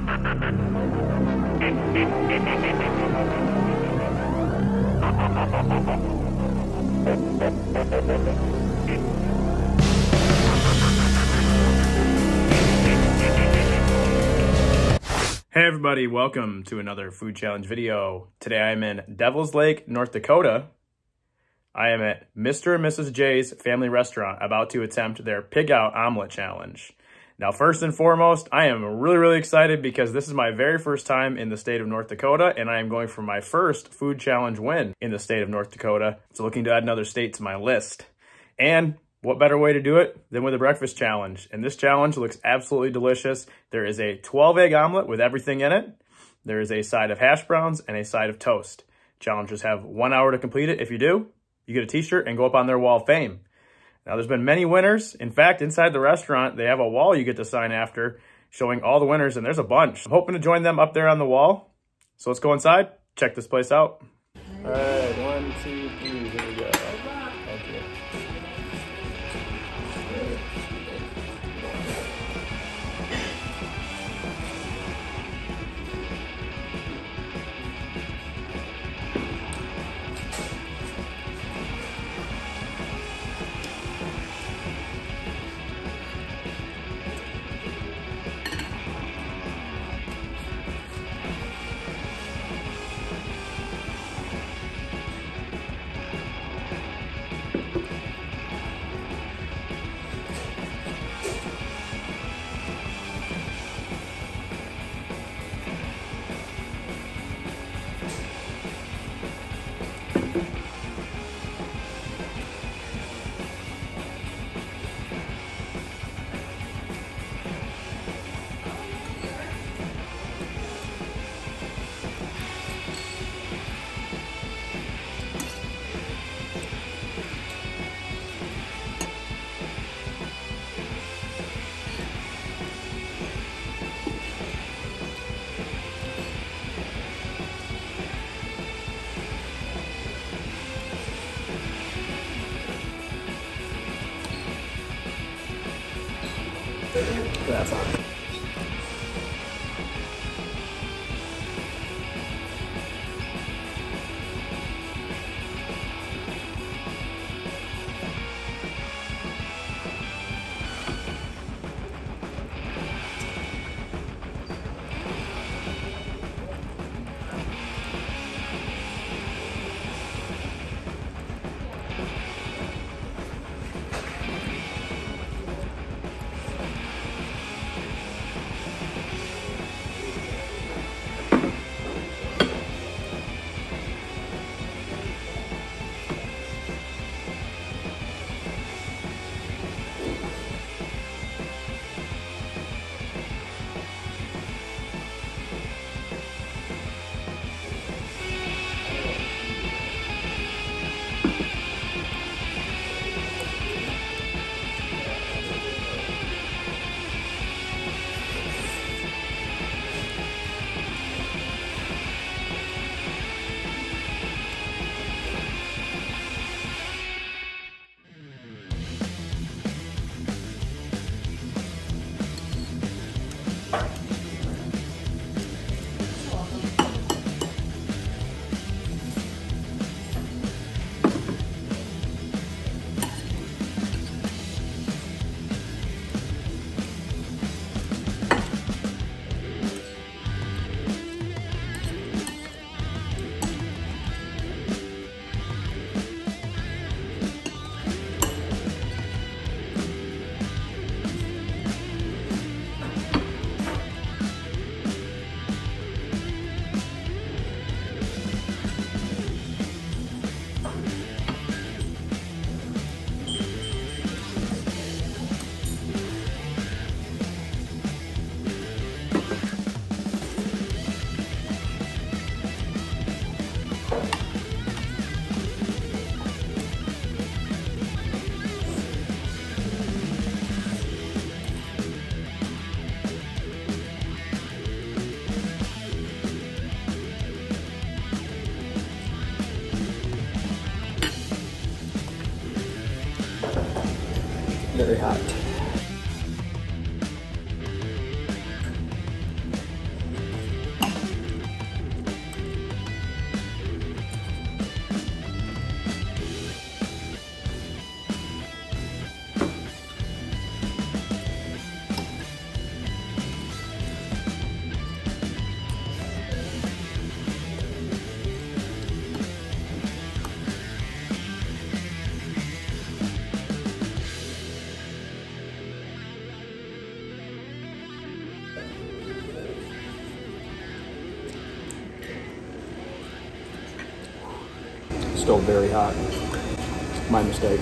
Hey everybody, welcome to another food challenge video. Today I am in Devil's Lake, North Dakota. I am at Mr. and Mrs. J's family restaurant about to attempt their Pig Out Omelet challenge. Now first and foremost, I am really excited because this is my very first time in the state of North Dakota and I am going for my first food challenge win in the state of North Dakota. So looking to add another state to my list. And what better way to do it than with a breakfast challenge? And this challenge looks absolutely delicious. There is a 12-egg omelet with everything in it. There is a side of hash browns and a side of toast. Challengers have 1 hour to complete it. If you do, you get a t-shirt and go up on their wall of fame. Now, there's been many winners. In fact, inside the restaurant, they have a wall you get to sign after showing all the winners, and there's a bunch. I'm hoping to join them up there on the wall. So let's go inside, check this place out. All right, 1, 2, 3, here we go. Thank you. That's on. very hot. still very hot. My mistake.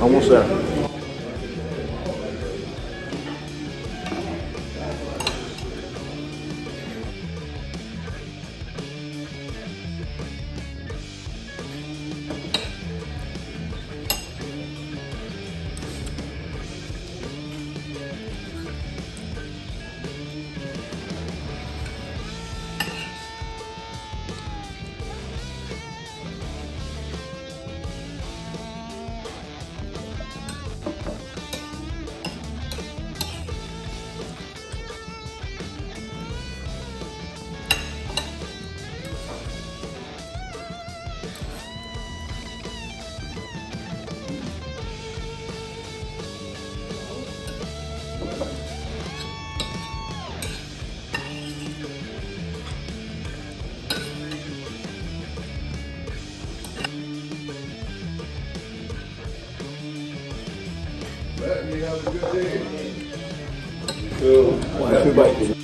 Almost there. You have a good day. Two bites.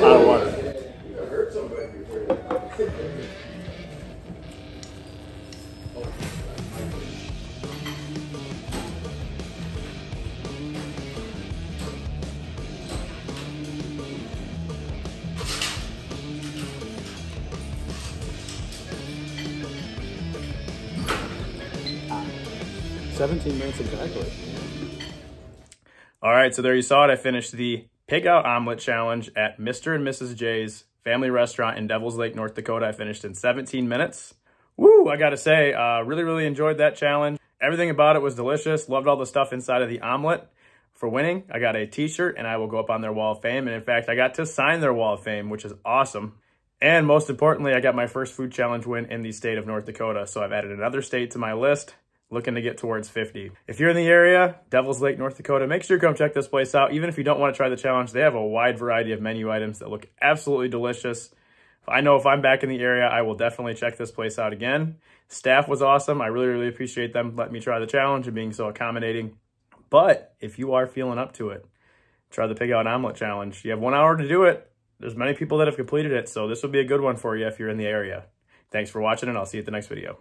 Hot water. I heard somebody before. 17 minutes exactly. All right, so there you saw it. I finished the Pig Out Omelet Challenge at Mr. and Mrs. J's Family Restaurant in Devil's Lake, North Dakota. I finished in 17 minutes. Woo, I gotta say, really enjoyed that challenge. Everything about it was delicious. Loved all the stuff inside of the omelet. For winning, I got a t-shirt and I will go up on their wall of fame. And in fact, I got to sign their wall of fame, which is awesome. And most importantly, I got my first food challenge win in the state of North Dakota. So I've added another state to my list. looking to get towards 50. If you're in the area, Devil's Lake, North Dakota, make sure you come check this place out. Even if you don't want to try the challenge, they have a wide variety of menu items that look absolutely delicious. I know if I'm back in the area, I will definitely check this place out again. Staff was awesome. I really, really appreciate them letting me try the challenge and being so accommodating. But if you are feeling up to it, try the Pig Out Omelet challenge. You have 1 hour to do it. There's many people that have completed it, so this will be a good one for you if you're in the area. Thanks for watching, and I'll see you at the next video.